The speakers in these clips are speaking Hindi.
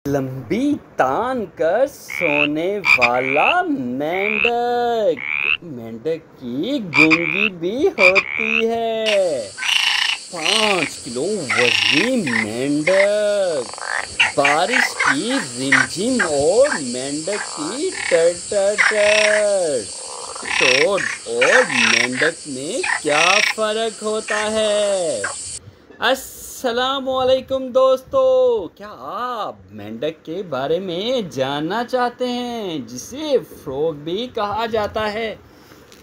लंबी तान कर सोने वाला मेंढक। मेंढक की गूंगी भी होती है। 5 किलो वजनी मेंढक। बारिश की रिमझिम और मेंढक की टर टर टर। तोड़ और मेंढक में क्या फर्क होता है? अस्सलामुअलैकुम दोस्तों, क्या आप मेंढक के बारे में जानना चाहते हैं, जिसे फ्रॉग भी कहा जाता है?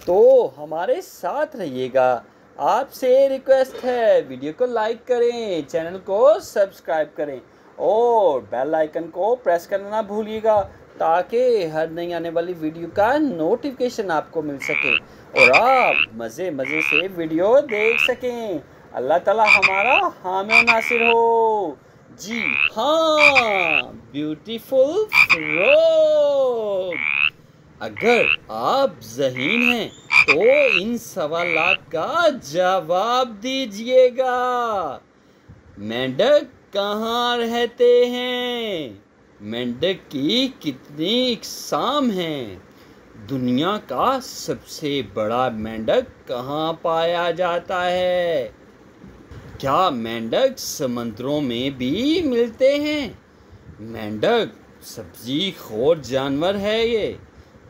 तो हमारे साथ रहिएगा। आपसे रिक्वेस्ट है, वीडियो को लाइक करें, चैनल को सब्सक्राइब करें और बेल आइकन को प्रेस करना ना भूलिएगा, ताकि हर नई आने वाली वीडियो का नोटिफिकेशन आपको मिल सके और आप मज़े मज़े से वीडियो देख सकें। अल्लाह ताला हमारा हामी और नासिर हो। जी हाँ, ब्यूटीफुल फ्रॉग। अगर आप ज़हीन हैं तो इन सवालात का जवाब दीजिएगा। मेंढक कहाँ रहते हैं? मेंढक की कितनी इकसाम हैं? दुनिया का सबसे बड़ा मेंढक कहाँ पाया जाता है? क्या मेंढक समुद्रों में भी मिलते हैं? मेंढक सब्जी खोर जानवर है ये।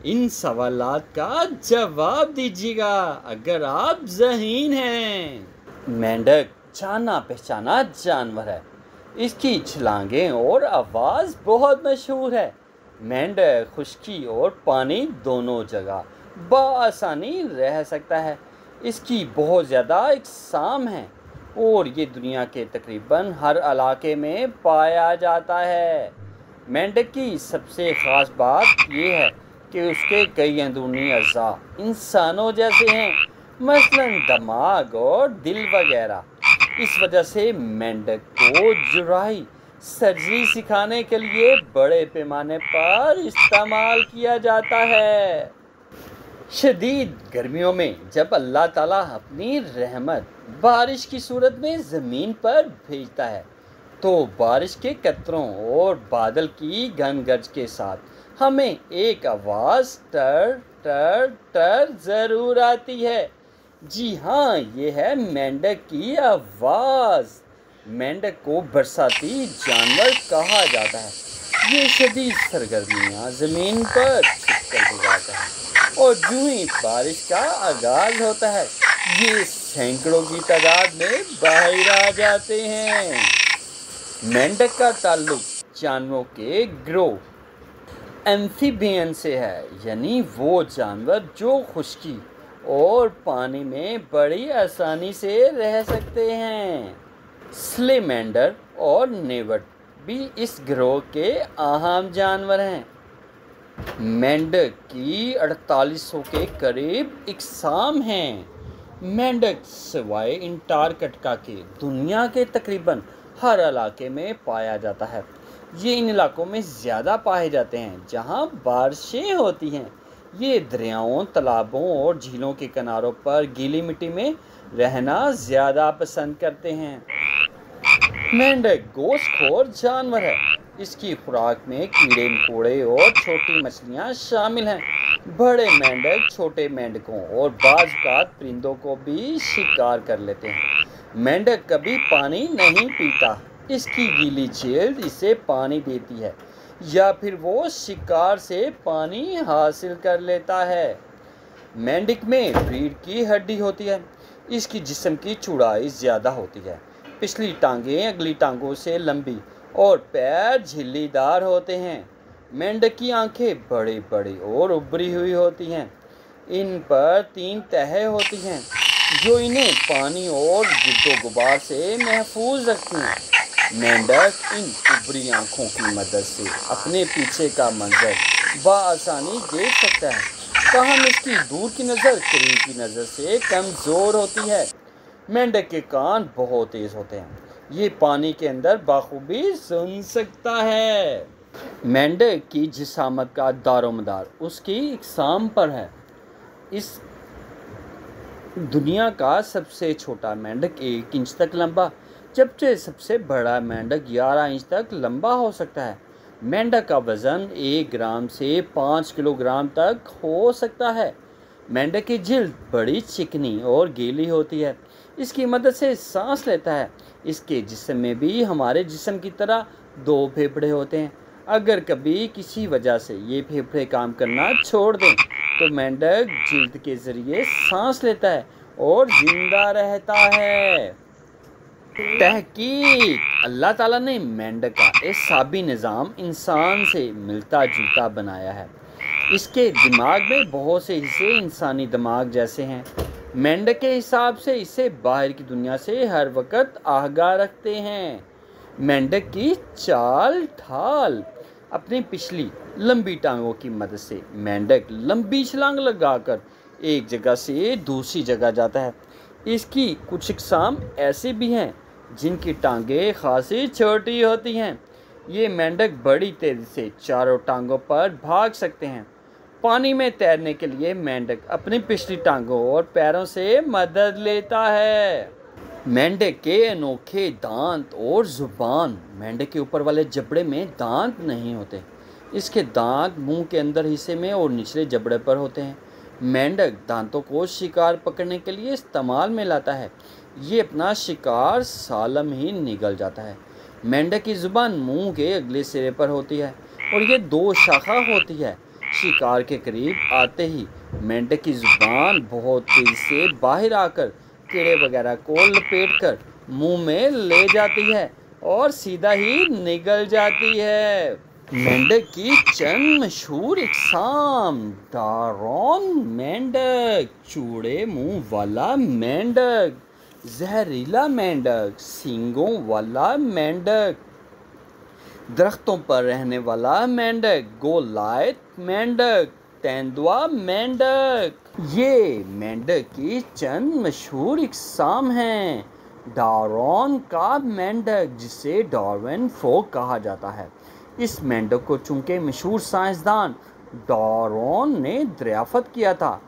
इन सवालात का जवाब दीजिएगा अगर आप ज़हीन हैं। मेंढक जाना पहचाना जानवर है। इसकी छलांगें और आवाज़ बहुत मशहूर है। मेंढक खुश्की और पानी दोनों जगह बआसानी रह सकता है। इसकी बहुत ज़्यादा इकसाम है और ये दुनिया के तकरीबन हर इलाके में पाया जाता है। मेंढक की सबसे ख़ास बात यह है कि उसके कई अंदरूनी अज़ा इंसानों जैसे हैं, मसलन दिमाग और दिल वगैरह। इस वजह से मेंढक को जुराही सर्जरी सिखाने के लिए बड़े पैमाने पर इस्तेमाल किया जाता है। शदीद गर्मियों में जब अल्लाह ताला अपनी रहमत बारिश की सूरत में ज़मीन पर भेजता है, तो बारिश के कतरों और बादल की घनगर्ज के साथ हमें एक आवाज़ टर टर टर ज़रूर आती है। जी हाँ, ये है मेंढक की आवाज़। मेंढक को बरसाती जानवर कहा जाता है। ये शदीद सरगर्मियाँ ज़मीन पर छुपकर गुजारता है और जो ही बारिश का आगाज़ होता है, ये सैकड़ों की तादाद में बाहर आ जाते हैं। मेंढक का ताल्लुक जानवरों के ग्रोह एम्फीबियन से है, यानी वो जानवर जो खुश्की और पानी में बड़ी आसानी से रह सकते हैं। स्लेमेंडर और नेवट भी इस ग्रोह के अहम जानवर हैं। मेंढक की 4800 के करीब इकसाम हैं। मेंढक सिवाय अंटार्कटिका के दुनिया के तकरीबन हर इलाके में पाया जाता है। ये इन इलाकों में ज़्यादा पाए जाते हैं जहाँ बारिशें होती हैं। ये दरियाओं, तालाबों और झीलों के किनारों पर गीली मिट्टी में रहना ज़्यादा पसंद करते हैं। मेंढक गोश्तखोर जानवर है। इसकी खुराक में कीड़े मकोड़े और छोटी मछलियाँ शामिल हैं। बड़े मेंढक छोटे मेंढकों और बाज़ परिंदों को भी शिकार कर लेते हैं। मेंढक कभी पानी नहीं पीता। इसकी गीली जल्द इसे पानी देती है या फिर वो शिकार से पानी हासिल कर लेता है। मेंढक में रीढ़ की हड्डी होती है। इसकी जिस्म की चौड़ाई ज़्यादा होती है। पिछली टांगें अगली टांगों से लंबी और पैर झिल्लीदार होते हैं। मेंढक की आंखें बड़ी बड़ी और उभरी हुई होती हैं। इन पर 3 तहें होती हैं जो इन्हें पानी और गिरदो गुबार से महफूज रखती हैं। मेंढक इन उभरी आंखों की मदद से अपने पीछे का मंजर बआसानी देख सकता है। ताहम इसकी दूर की नज़र करीब की नज़र से कमज़ोर होती है। मेंढक के कान बहुत तेज़ होते हैं। ये पानी के अंदर बाखूबी सुन सकता है। मेंढक की जिसामत का दारोमदार उसकी इकसाम पर है। इस दुनिया का सबसे छोटा मेंढक 1 इंच तक लंबा, जबकि सबसे बड़ा मेंढक 11 इंच तक लंबा हो सकता है। मेंढक का वज़न 1 ग्राम से 5 किलोग्राम तक हो सकता है। मेंढक की जिल्द बड़ी चिकनी और गीली होती है। इसकी मदद से सांस लेता है। इसके जिस्म में भी हमारे जिस्म की तरह 2 फेफड़े होते हैं। अगर कभी किसी वजह से ये फेफड़े काम करना छोड़ दें तो मेंढक जिल्द के ज़रिए सांस लेता है और ज़िंदा रहता है। तहकीक, अल्लाह ताला ने मेंढक का एसाबी निज़ाम इंसान से मिलता जुलता बनाया है। इसके दिमाग में बहुत से हिस्से इंसानी दिमाग जैसे हैं। मेंढक के हिसाब से इसे बाहर की दुनिया से हर वक्त आगाह रखते हैं। मेंढक की चाल ढाल, अपनी पिछली लंबी टांगों की मदद से मेंढक लंबी छलांग लगाकर एक जगह से दूसरी जगह जाता है। इसकी कुछ इकसाम ऐसे भी हैं जिनकी टांगें खासी छोटी होती हैं। ये मेंढक बड़ी तेज़ी से चारों टांगों पर भाग सकते हैं। पानी में तैरने के लिए मेंढक अपनी पिछली टांगों और पैरों से मदद लेता है। मेंढक के अनोखे दांत और जुबान। मेंढक के ऊपर वाले जबड़े में दांत नहीं होते। इसके दांत मुंह के अंदर हिस्से में और निचले जबड़े पर होते हैं। मेंढक दांतों को शिकार पकड़ने के लिए इस्तेमाल में लाता है। ये अपना शिकार सालम ही निगल जाता है। मेंढक की जुबान मुंह के अगले सिरे पर होती है और ये 2 शाखा होती है। शिकार के करीब आते ही मेंढक की जुबान बहुत तेज़ी से बाहर आकर कीड़े वगैरह को लपेटकर मुंह में ले जाती है और सीधा ही निगल जाती है। मेंढक की चंद मशहूर इकसाम। डारोन मेंढक, चूड़े मुंह वाला मेंढक, जहरीला मेंढक, सींगों वाला मेंढक, दरख्तों पर रहने वाला मेंढक, गोलायत मेंढक, तेंदुआ मेंढक। ये मेंढक की चंद मशहूर इकसाम हैं। डारोन का मेंढक, जिसे डार्विन फ्रॉग कहा जाता है। इस मेंढक को चूंकि मशहूर साइंसदान डारोन ने दरियाफ्त किया था,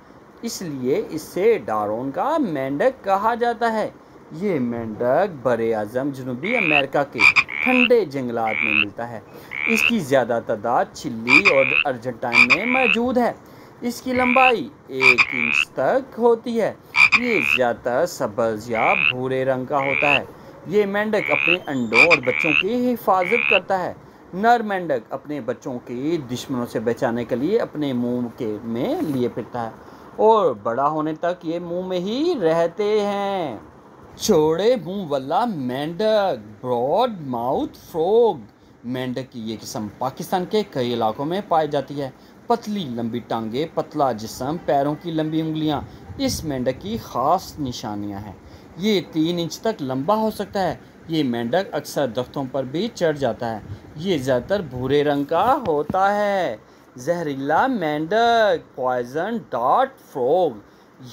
इसलिए इसे डारोन का मेंढक कहा जाता है। ये मेंढक बरे आज़म जनूबी अमेरिका के ठंडे जंगलात में मिलता है। इसकी ज़्यादा तादाद चिली और अर्जेंटाइन में मौजूद है। इसकी लंबाई 1 इंच तक होती है। ये ज़्यादातर सब्ज़ या भूरे रंग का होता है। ये मेंढक अपने अंडों और बच्चों की हिफाजत करता है। नर मेंढक अपने बच्चों की दुश्मनों से बचाने के लिए अपने मुंह के में लिए फिरता है और बड़ा होने तक ये मुंह में ही रहते हैं। चौड़े मुंह वाला मेंढक, ब्रॉड माउथ फ्रॉग। मेंढक की ये किस्म पाकिस्तान के कई इलाकों में पाई जाती है। पतली लंबी टांगें, पतला जिस्म, पैरों की लंबी उंगलियां इस मेंढक की ख़ास निशानियां हैं। ये 3 इंच तक लंबा हो सकता है। ये मेंढक अक्सर दरख्तों पर भी चढ़ जाता है। ये ज़्यादातर भूरे रंग का होता है। जहरीला मेंढक, पॉइजन डार्ट फ्रॉग।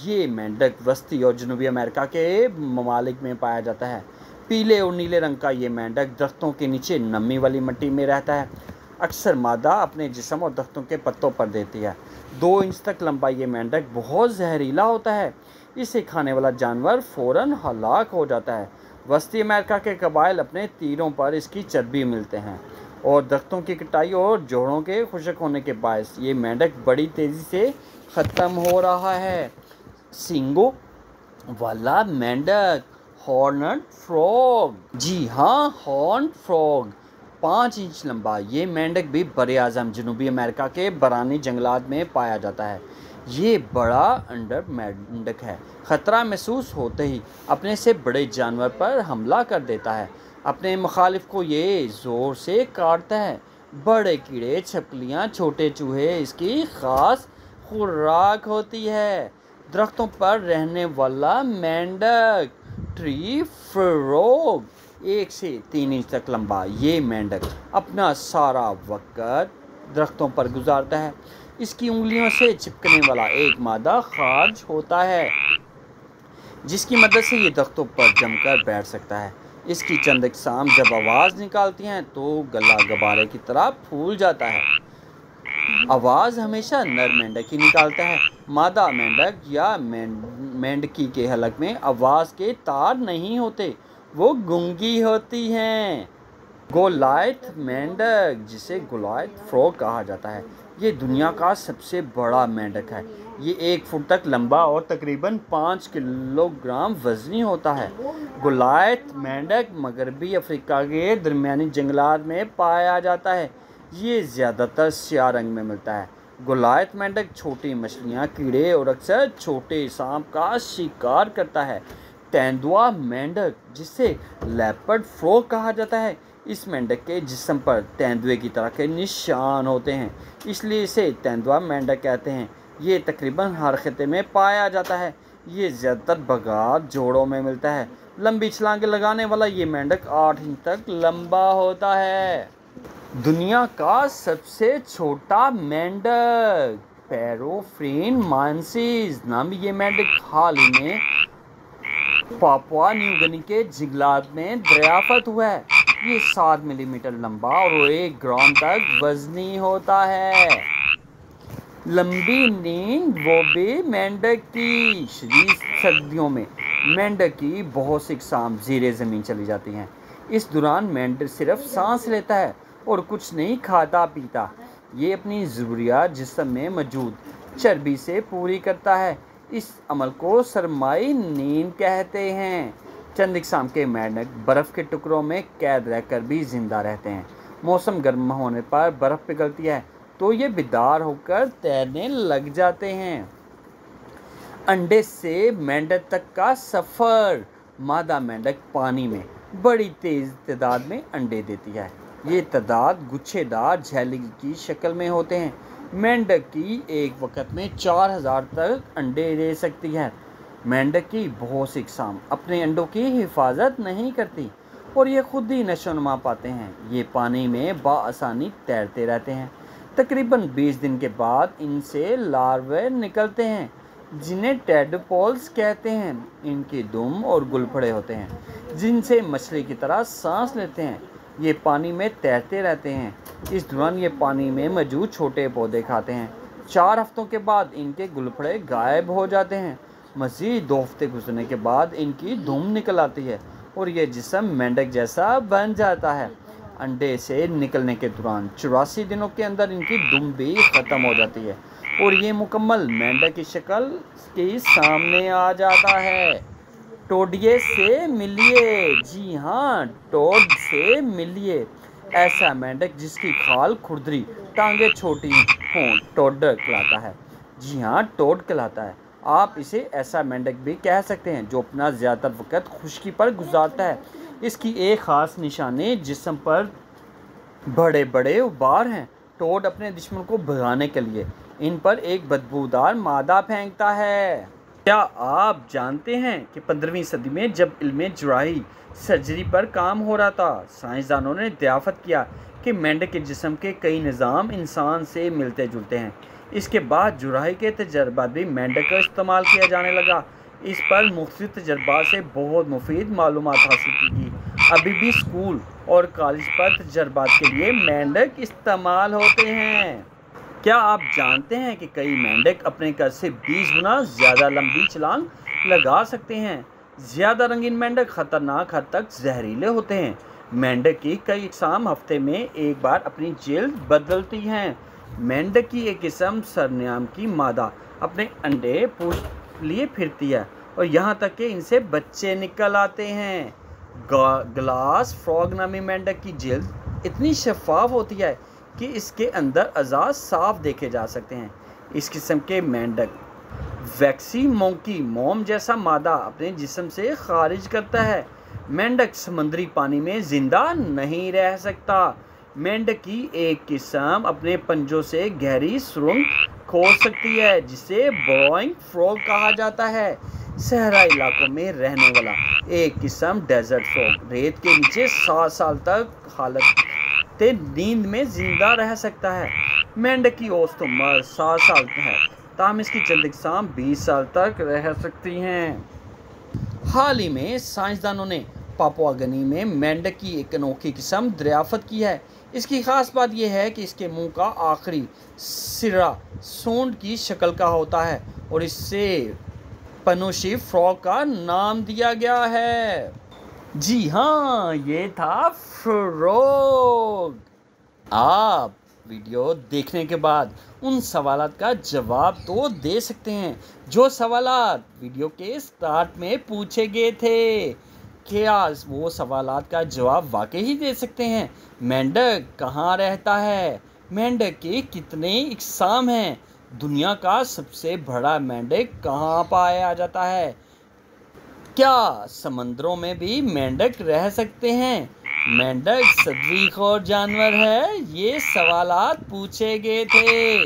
ये मेंढक वस्ती और जनूबी अमेरिका के ममालिक में पाया जाता है। पीले और नीले रंग का ये मेंढक दरख्तों के नीचे नमी वाली मिट्टी में रहता है। अक्सर मादा अपने जिस्म और दरख्तों के पत्तों पर देती है। 2 इंच तक लंबा ये मेंढक बहुत जहरीला होता है। इसे खाने वाला जानवर फ़ौरन हलाक हो जाता है। वस्ती अमेरिका के कबाइल अपने तीरों पर इसकी चर्बी मिलते हैं और दरख्तों की कटाई और जोड़ों के खुश्क होने के बायस ये मेंढक बड़ी तेज़ी से ख़त्म हो रहा है। सींगों वाला मेंढक, हॉर्नड फ्रॉग। जी हाँ, हॉर्न फ्रॉग, 5 इंच लंबा। ये मेंढक भी बरे आज़म जनूबी अमेरिका के बरानी जंगलात में पाया जाता है। ये बड़ा अंडर मेंढक है। ख़तरा महसूस होते ही अपने से बड़े जानवर पर हमला कर देता है। अपने मुखालिफ को ये ज़ोर से काटता है। बड़े कीड़े, छिपकलियाँ, छोटे चूहे इसकी ख़ास खुराक होती है। दरख्तों पर रहने वाला मेंढक, ट्री फ्रॉग, 1 से 3 इंच तक लंबा। ये मेंढक अपना सारा वक्त दरख्तों पर गुजारता है। इसकी उंगलियों से चिपकने वाला एक मादा खारज होता है जिसकी मदद से ये दरख्तों पर जमकर बैठ सकता है। इसकी चंद इकसाम जब आवाज़ निकालती हैं तो गला गुब्बारे की तरह फूल जाता है। आवाज़ हमेशा नर मेंढक ही निकालता है। मादा मेंढक या मेंढकी के हलक में आवाज़ के तार नहीं होते, वो गूंगी होती हैं। गोलायत मेंढक, जिसे गोलायत फ्रॉग कहा जाता है, ये दुनिया का सबसे बड़ा मेंढक है। ये 1 फुट तक लंबा और तकरीबन 5 किलोग्राम वजनी होता है। गोलायत मेंढक मगरबी अफ्रीका के दरमियानी जंगलात में पाया जाता है। ये ज़्यादातर स्याह रंग में मिलता है। गोलायत मेंढक छोटी मछलियाँ, कीड़े और अक्सर छोटे सांप का शिकार करता है। तेंदुआ मेंढक, जिसे लेपर्ड फ्रॉग कहा जाता है, इस मेंढक के जिस्म पर तेंदुए की तरह के निशान होते हैं, इसलिए इसे तेंदुआ मेंढक कहते हैं। ये तकरीबन हर खिते में पाया जाता है। ये ज़्यादातर बगार जोड़ों में मिलता है। लंबी छलांगें लगाने वाला ये मेंढक 8 इंच तक लंबा होता है। दुनिया का सबसे छोटा मेंढक पैरोफ्रीन मांसिस नामी ये मेंढक हाल ही में पापुआ न्यू गिनी के जंगलात में दरियाफ्त हुआ है। ये 7 मिलीमीटर लंबा और 1 ग्राम तक वजनी होता है। लंबी नींद वो भी मेंढक की। शदीद सर्दियों में मेंढक की बहुत सी अक़साम ज़ीरे ज़मीन चली जाती हैं। इस दौरान मेंढक सिर्फ सांस लेता है और कुछ नहीं खाता पीता। ये अपनी ज़रूरियात जिस्म में मौजूद चर्बी से पूरी करता है। इस अमल को सरमाई नींद कहते हैं। चंद इक़साम के मेंढक बर्फ़ के टुकड़ों में कैद रहकर भी ज़िंदा रहते हैं। मौसम गर्म होने पर बर्फ़ पिघलती है तो ये बेदार होकर तैरने लग जाते हैं। अंडे से मेंढक तक का सफ़र। मादा मेंढक पानी में बड़ी तेज़ तादाद में अंडे देती है। ये तादाद गुच्छेदार झैली की शक्ल में होते हैं। मेंढक की एक वक्त में 4000 तक अंडे दे सकती है। मेंढक की बहुत सी अक़साम अपने अंडों की हिफाजत नहीं करती और ये खुद ही नशोनुमा पाते हैं। ये पानी में बाआसानी तैरते रहते हैं। तकरीबन 20 दिन के बाद इनसे लार्वे निकलते हैं, जिन्हें टेडपोल्स कहते हैं। इनके दुम और गुलफड़े होते हैं, जिनसे मछली की तरह सांस लेते हैं। ये पानी में तैरते रहते हैं। इस दौरान ये पानी में मौजूद छोटे पौधे खाते हैं। 4 हफ्तों के बाद इनके गुलफड़े गायब हो जाते हैं। मज़ीद 2 हफ्ते गुजरने के बाद इनकी दुम निकल आती है और ये जिस्म मेंढक जैसा बन जाता है। अंडे से निकलने के दौरान 84 दिनों के अंदर इनकी दुम भी ख़त्म हो जाती है और ये मुकम्मल मेंढक की शक्ल के सामने आ जाता है। टोडिये से मिलिए। जी हाँ, टोड से मिलिए। ऐसा मेंढक जिसकी खाल खुरदरी, टांगे छोटी हों, टोड कहलाता है। जी हाँ, टोड कहलाता है। आप इसे ऐसा मेंढक भी कह सकते हैं जो अपना ज़्यादातर वक्त खुश्की पर गुजारता है। इसकी एक ख़ास निशानी जिस्म पर बड़े बड़े उबार हैं। टोड अपने दुश्मन को भगाने के लिए इन पर एक बदबूदार मादा फेंकता है। क्या आप जानते हैं कि 15वीं सदी में जब इल्मे जुराही सर्जरी पर काम हो रहा था, साइंसदानों ने दरियाफ्त किया कि मेंढक के जिस्म के कई निज़ाम इंसान से मिलते जुलते हैं। इसके बाद जुराही के तजर्बात भी मेंढक का इस्तेमाल किया जाने लगा। इस पर मुख्तलिफ तजर्बात से बहुत मुफीद मालूमात हासिल की गई। अभी भी स्कूल और कॉलेज पर तजर्बात के लिए मेंढक इस्तेमाल होते हैं। क्या आप जानते हैं कि कई मेंढक अपने कद से 20 गुना ज़्यादा लंबी छलांग लगा सकते हैं। ज़्यादा रंगीन मेंढक ख़तरनाक हद तक जहरीले होते हैं। मेंढक की कई अक़साम हफ्ते में एक बार अपनी जिल्द बदलती हैं। मेंढक की एक किस्म सरनाम की मादा अपने अंडे पूछ लिए फिरती है और यहाँ तक कि इनसे बच्चे निकल आते हैं। ग्लास फ्रॉग नामी मेंढक की जिल्द इतनी शफाफ होती है कि इसके अंदर अज़ा साफ देखे जा सकते हैं। इस किस्म के मेंढक वैक्सी मोंकी मोम जैसा मादा अपने जिस्म से खारिज करता है। मेंढक समुद्री पानी में ज़िंदा नहीं रह सकता। मेंढक की एक किस्म अपने पंजों से गहरी सुरंग खोद सकती है, जिसे बोइंग फ्रॉग कहा जाता है। सहरा इलाकों में रहने वाला एक किस्म डेजर्ट फ्रॉग रेत के नीचे 7 साल तक हालत नींद में जिंदा रह सकता है। मेंढक की औसत उम्र 7 साल है, ताहम इसकी चंद इक़साम 20 साल तक रह सकती हैं। हाल ही में साइंसदानों ने पापुआ गिनी में मेंढक की एक अनोखी किस्म दरियाफ्त की है। इसकी ख़ास बात यह है कि इसके मुंह का आखिरी सिरा सूंड की शक्ल का होता है और इससे पनोशी फ्रॉग का नाम दिया गया है। जी हाँ, ये था फ्रॉग। आप वीडियो देखने के बाद उन सवालात का जवाब तो दे सकते हैं जो सवालात वीडियो के स्टार्ट में पूछे गए थे। क्या वो सवालात का जवाब वाकई ही दे सकते हैं? मेंढक कहाँ रहता है? मेंढक के कितने इकसाम हैं? दुनिया का सबसे बड़ा मेंढक कहाँ पाया जाता है? क्या समंदरों में भी मेंढक रह सकते हैं? मेंढक सदरीखोर जानवर है? ये सवालात पूछे गए थे।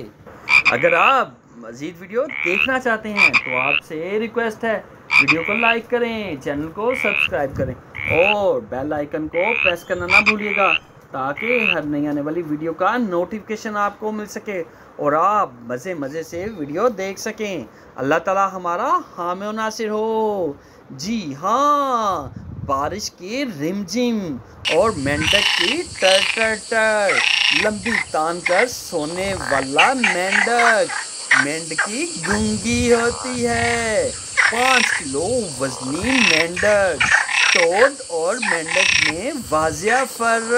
अगर आप मज़ीद वीडियो देखना चाहते हैं तो आपसे रिक्वेस्ट है, वीडियो को लाइक करें, चैनल को सब्सक्राइब करें और बेल आइकन को प्रेस करना ना भूलिएगा ताकि हर नई आने वाली वीडियो का नोटिफिकेशन आपको मिल सके और आप मज़े से वीडियो देख सकें। अल्लाह ताला हमारा हामी और नासिर हो। जी हाँ, बारिश की रिमझिम और मेंढक की टर टर टर, लंबी तान कर सोने वाला मेंढक। मेंढकी गूंगी होती है। 5 किलो वजनी मेंढक। टोड और मेंढक में वाजिया फर्क।